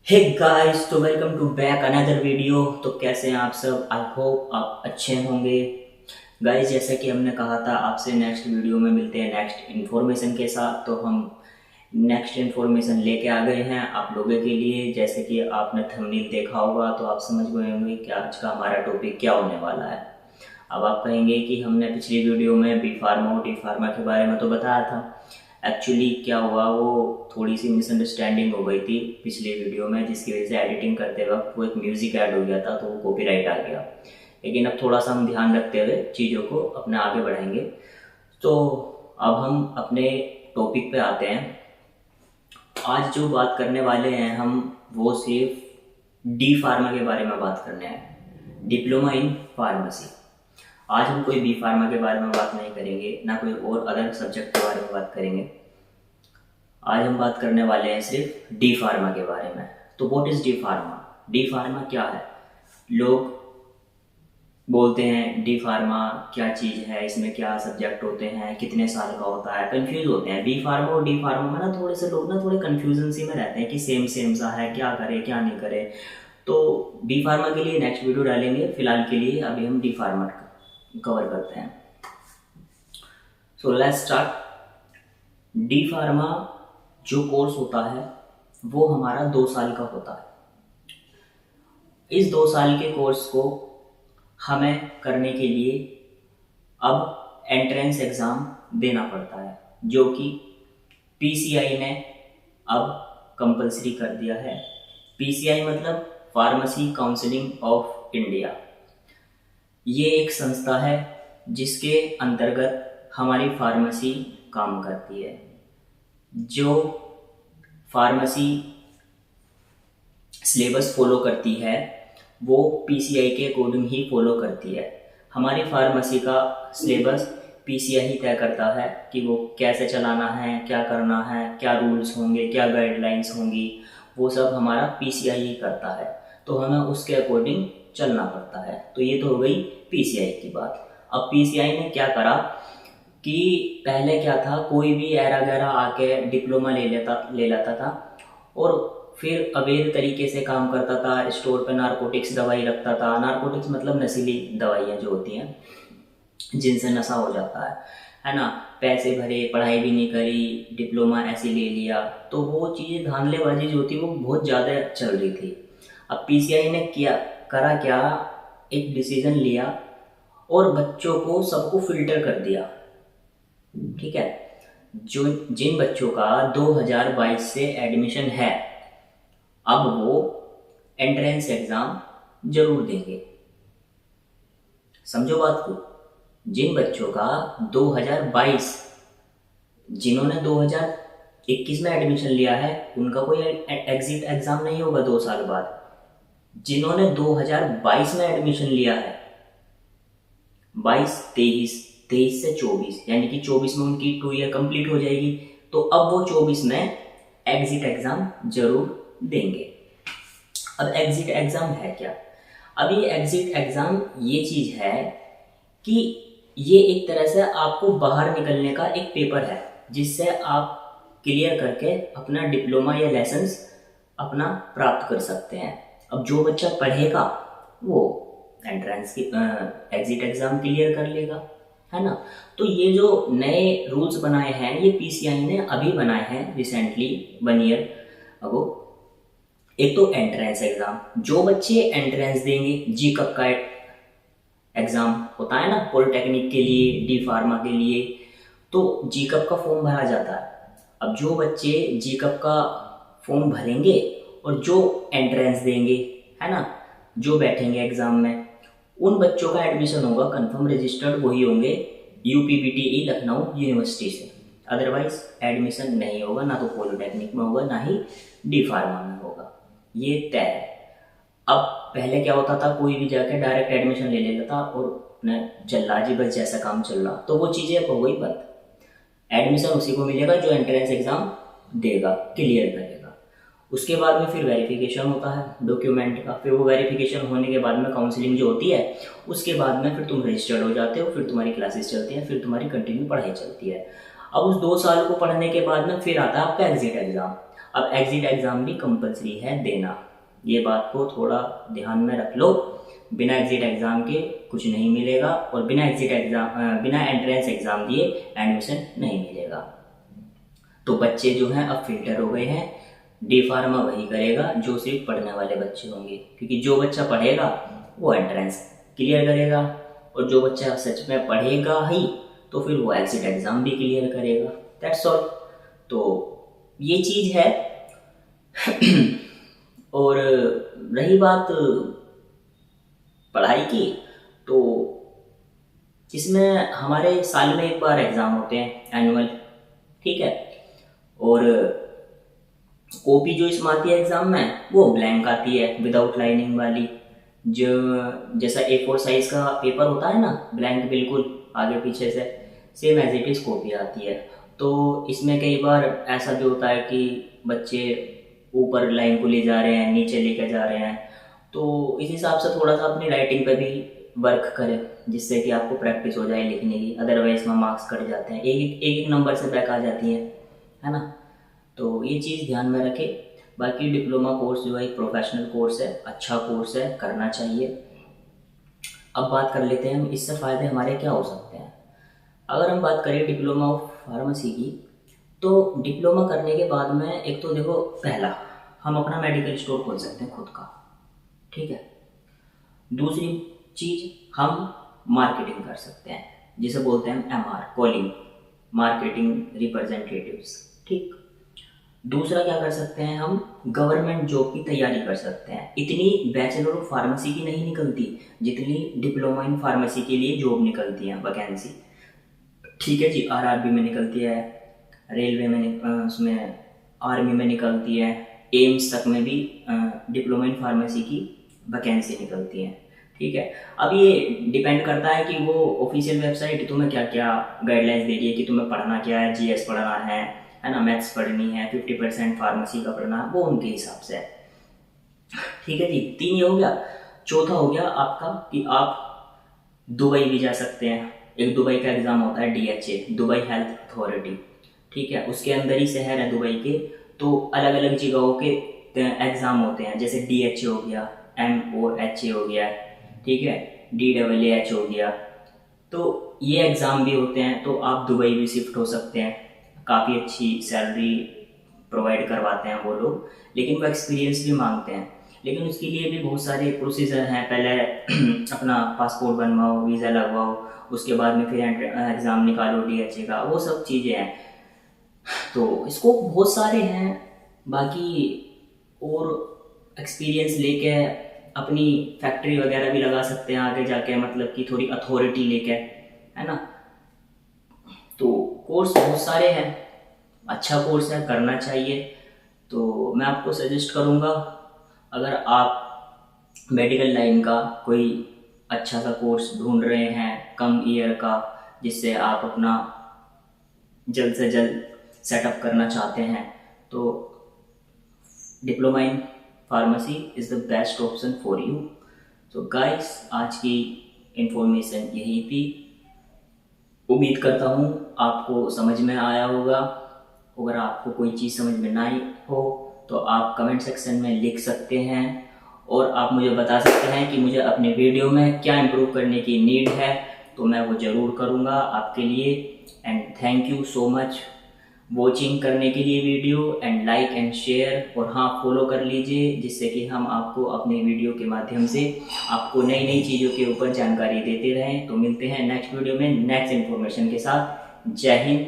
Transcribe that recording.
हे guys, तो welcome to back another video. तो कैसे हैं आप सब? आई होप आप अच्छे होंगे। गाइस, जैसा कि हमने कहा था आपसे नेक्स्ट वीडियो में मिलते हैं नेक्स्ट इन्फॉर्मेशन के साथ। तो हम नेक्स्ट इन्फॉर्मेशन लेके आ गए हैं आप लोगों के लिए। जैसे कि आपने थंबनेल देखा होगा तो आप समझ गए होंगे कि आज का हमारा टॉपिक क्या होने वाला है। अब आप कहेंगे कि हमने पिछली वीडियो में बी फार्मा और डी फार्मा के बारे में तो बताया था। एक्चुअली क्या हुआ, वो थोड़ी सी मिसअंडरस्टैंडिंग हो गई थी पिछली वीडियो में, जिसकी वजह से एडिटिंग करते वक्त वो एक म्यूज़िक ऐड हो गया था तो वो कॉपीराइट आ गया। लेकिन अब थोड़ा सा हम ध्यान रखते हुए चीज़ों को अपने आगे बढ़ाएंगे। तो अब हम अपने टॉपिक पे आते हैं। आज जो बात करने वाले हैं हम, वो सिर्फ डी फार्मा के बारे में बात करने हैं, डिप्लोमा इन फार्मेसी। आज हम कोई बी फार्मा के बारे में बात नहीं करेंगे, ना कोई और अदर सब्जेक्ट के बारे में बात करेंगे। आज हम बात करने वाले हैं सिर्फ डी फार्मा के बारे में। तो what is D pharma? D pharma क्या है? लोग बोलते हैं डी फार्मा क्या चीज़ है, इसमें क्या सब्जेक्ट होते हैं, कितने साल का होता है, कंफ्यूज होते हैं। बी फार्मा और डी फार्मा में ना थोड़े से लोग ना थोड़े कंफ्यूजन सी में रहते हैं कि सेम सेम सा है, क्या करे क्या नहीं करे। तो बी फार्मा के लिए नेक्स्ट वीडियो डालेंगे, फिलहाल के लिए अभी हम डी फार्मा कवर करते हैं। So let's start. D pharma जो कोर्स होता है वो हमारा 2 साल का होता है। इस 2 साल के कोर्स को हमें करने के लिए अब एंट्रेंस एग्ज़ाम देना पड़ता है, जो कि पीसीआई ने अब कंपलसरी कर दिया है। पीसीआई मतलब फार्मेसी काउंसिलिंग ऑफ इंडिया। ये एक संस्था है जिसके अंतर्गत हमारी फार्मेसी काम करती है। जो फार्मेसी सिलेबस फॉलो करती है वो पीसीआई के अकॉर्डिंग ही फॉलो करती है। हमारी फार्मेसी का सिलेबस पीसीआई ही तय करता है कि वो कैसे चलाना है, क्या करना है, क्या रूल्स होंगे, क्या गाइडलाइंस होंगी, वो सब हमारा पीसीआई ही करता है। तो हमें उसके अकॉर्डिंग चलना पड़ता है। तो ये तो हो गई पीसीआई की बात। अब पीसीआई ने क्या करा कि पहले क्या था, कोई भी ऐरा गैरा आके डिप्लोमा ले लेता था और फिर अवैध तरीके से काम करता था। स्टोर पे नारकोटिक्स दवाई रखता था। नारकोटिक्स मतलब नशीली दवाइयाँ जो होती हैं जिनसे नशा हो जाता है ना। पैसे भरे, पढ़ाई भी नहीं करी, डिप्लोमा ऐसे ले लिया। तो वो चीज़ धांधलेबाजी जो होती वो बहुत ज़्यादा चल रही थी। अब पीसीआई ने करा क्या, एक डिसीजन लिया और बच्चों को सबको फिल्टर कर दिया। ठीक है, जो जिन बच्चों का 2022 से एडमिशन है अब वो एंट्रेंस एग्जाम जरूर देंगे। समझो बात को। जिन बच्चों का 2022, जिन्होंने 2021 में एडमिशन लिया है उनका कोई एग्जिट एग्जाम नहीं होगा 2 साल बाद। जिन्होंने 2022 में एडमिशन लिया है, 22, 23, 23 से 24, यानी कि 24 में उनकी 2 ईयर कंप्लीट हो जाएगी। तो अब वो 24 में एग्जिट एग्जाम जरूर देंगे। अब एग्जिट एग्जाम है क्या? अब ये एग्जिट एग्जाम ये चीज है कि ये एक तरह से आपको बाहर निकलने का एक पेपर है जिससे आप क्लियर करके अपना डिप्लोमा या लाइसेंस अपना प्राप्त कर सकते हैं। अब जो बच्चा पढ़ेगा वो एंट्रेंस की एग्जिट एग्जाम क्लियर कर लेगा, है ना। तो ये जो नए रूल्स बनाए हैं ये पीसीआई ने अभी बनाए हैं रिसेंटली, 1 ईयर अगो। एक तो एंट्रेंस एग्जाम, जो बच्चे एंट्रेंस देंगे, जीकअप का एग्जाम होता है ना पॉलिटेक्निक के लिए, डी फार्मा के लिए, तो जीकअप का फॉर्म भरा जाता है। अब जो बच्चे जीकअप का फॉर्म भरेंगे और जो एंट्रेंस देंगे, है ना, जो बैठेंगे एग्जाम में, उन बच्चों का एडमिशन होगा कंफर्म रजिस्टर्ड वही होंगे यूपीपीटीई लखनऊ यूनिवर्सिटी से। अदरवाइज एडमिशन नहीं होगा, ना तो पॉलिटेक्निक में होगा ना ही डी फार्मा में होगा। ये तय है। अब पहले क्या होता था, कोई भी जाके डायरेक्ट एडमिशन ले लेता था और अपने चल जी बस जैसा काम चल रहा, तो वो चीज़ें अब हो गई बंद। एडमिशन उसी को मिलेगा जो एंट्रेंस एग्जाम देगा, क्लियर करेगा। उसके बाद में फिर वेरिफिकेशन होता है डॉक्यूमेंट का। फिर वो वेरिफिकेशन होने के बाद में काउंसलिंग जो होती है, उसके बाद में फिर तुम रजिस्टर्ड हो जाते हो, फिर तुम्हारी क्लासेस चलती हैं, फिर तुम्हारी कंटिन्यू पढ़ाई चलती है। अब उस 2 साल को पढ़ने के बाद में फिर आता है आपका एग्जिट एग्जाम। अब एग्जिट एग्ज़ाम भी कंपलसरी है देना, ये बात को थोड़ा ध्यान में रख लो। बिना एग्जिट एग्ज़ाम के कुछ नहीं मिलेगा और बिना एंट्रेंस एग्ज़ाम दिए एडमिशन नहीं मिलेगा। तो बच्चे जो हैं अब फिल्टर हो गए हैं, डी फार्मा वही करेगा जो सिर्फ पढ़ने वाले बच्चे होंगे, क्योंकि जो बच्चा पढ़ेगा वो एंट्रेंस क्लियर करेगा और जो बच्चा सच में पढ़ेगा ही तो फिर वो एग्जिट एग्ज़ाम भी क्लियर करेगा। That's all. तो ये चीज़ है। और रही बात पढ़ाई की, तो इसमें हमारे साल में एक बार एग्ज़ाम होते हैं एनुअल, ठीक है। और कॉपी जो इसमें आती है एग्ज़ाम में वो ब्लैंक आती है विदाउट लाइनिंग वाली, जो जैसा A4 साइज़ का पेपर होता है ना, ब्लैंक बिल्कुल आगे पीछे से, same as it is copy आती है। तो इसमें कई बार ऐसा भी होता है कि बच्चे ऊपर लाइन को ले जा रहे हैं, नीचे लेके जा रहे हैं, तो इस हिसाब से थोड़ा सा अपनी राइटिंग पे भी वर्क करें, जिससे कि आपको प्रैक्टिस हो जाए लिखने की। अदरवाइज में मार्क्स कट जाते हैं, एक नंबर से बैक आ जाती है ना। तो ये चीज़ ध्यान में रखें। बाकी डिप्लोमा कोर्स जो है एक प्रोफेशनल कोर्स है, अच्छा कोर्स है, करना चाहिए। अब बात कर लेते हैं हम इससे फ़ायदे हमारे क्या हो सकते हैं। अगर हम बात करें डिप्लोमा ऑफ फार्मेसी की, तो डिप्लोमा करने के बाद में एक तो देखो, पहला हम अपना मेडिकल स्टोर खोल सकते हैं खुद का, ठीक है। दूसरी चीज़ हम मार्केटिंग कर सकते हैं, जिसे बोलते हैं MR कॉलिंग, मार्केटिंग रिप्रेजेंटेटिव्स, ठीक। दूसरा क्या कर सकते हैं, हम गवर्नमेंट जॉब की तैयारी कर सकते हैं। इतनी बैचलर ऑफ फार्मेसी की नहीं निकलती जितनी डिप्लोमा इन फार्मेसी के लिए जॉब निकलती है, वैकेंसी, ठीक है जी। RRB में निकलती है, रेलवे में, उसमें आर्मी में निकलती है, एम्स तक में भी डिप्लोमा इन फार्मेसी की वैकेंसी निकलती है, ठीक है। अब ये डिपेंड करता है कि वो ऑफिशियल वेबसाइट तुम्हें क्या क्या गाइडलाइंस दे रही है कि तुम्हें पढ़ना क्या है, GS पढ़ना है ना, मैथ्स पढ़नी है, 50% फार्मेसी का पढ़ना है, वो उनके हिसाब से है, ठीक है जी। 3 ये हो गया। चौथा हो गया आपका कि आप दुबई भी जा सकते हैं। एक दुबई का एग्ज़ाम होता है DHA, दुबई हेल्थ अथॉरिटी, ठीक है। उसके अंदर ही शहर है दुबई के, तो अलग अलग जगहों के एग्ज़ाम होते हैं, जैसे DHA हो गया, MOHA हो गया, ठीक है, DAAH हो गया। तो ये एग्ज़ाम भी होते हैं, तो आप दुबई भी शिफ्ट हो सकते हैं। काफ़ी अच्छी सैलरी प्रोवाइड करवाते हैं वो लोग, लेकिन वो एक्सपीरियंस भी मांगते हैं। लेकिन उसके लिए भी बहुत सारे प्रोसीजर हैं। पहले अपना पासपोर्ट बनवाओ, वीज़ा लगवाओ, उसके बाद में फिर एग्ज़ाम निकालो DHA का, वो सब चीज़ें हैं। तो इसको बहुत सारे हैं। बाकी और एक्सपीरियंस लेके अपनी फैक्ट्री वगैरह भी लगा सकते हैं आगे जाके, मतलब कि थोड़ी अथॉरिटी लेके, है ना। तो कोर्स बहुत सारे हैं, अच्छा कोर्स है, करना चाहिए। तो मैं आपको सजेस्ट करूँगा, अगर आप मेडिकल लाइन का कोई अच्छा सा कोर्स ढूंढ रहे हैं कम ईयर का, जिससे आप अपना जल्द से जल्द सेटअप करना चाहते हैं, तो diploma in pharmacy is the best option for you. तो गाइस, आज की इंफॉर्मेशन यही थी। उम्मीद करता हूँ आपको समझ में आया होगा। अगर आपको कोई चीज़ समझ में ना आई हो तो आप कमेंट सेक्शन में लिख सकते हैं और आप मुझे बता सकते हैं कि मुझे अपने वीडियो में क्या इम्प्रूव करने की नीड है, तो मैं वो ज़रूर करूँगा आपके लिए। And thank you so much watching करने के लिए video, and like and share, और हाँ, फॉलो कर लीजिए, जिससे कि हम आपको अपने वीडियो के माध्यम से आपको नई नई चीज़ों के ऊपर जानकारी देते रहें। तो मिलते हैं नेक्स्ट वीडियो में नेक्स्ट इन्फॉर्मेशन के साथ। जय हिंद,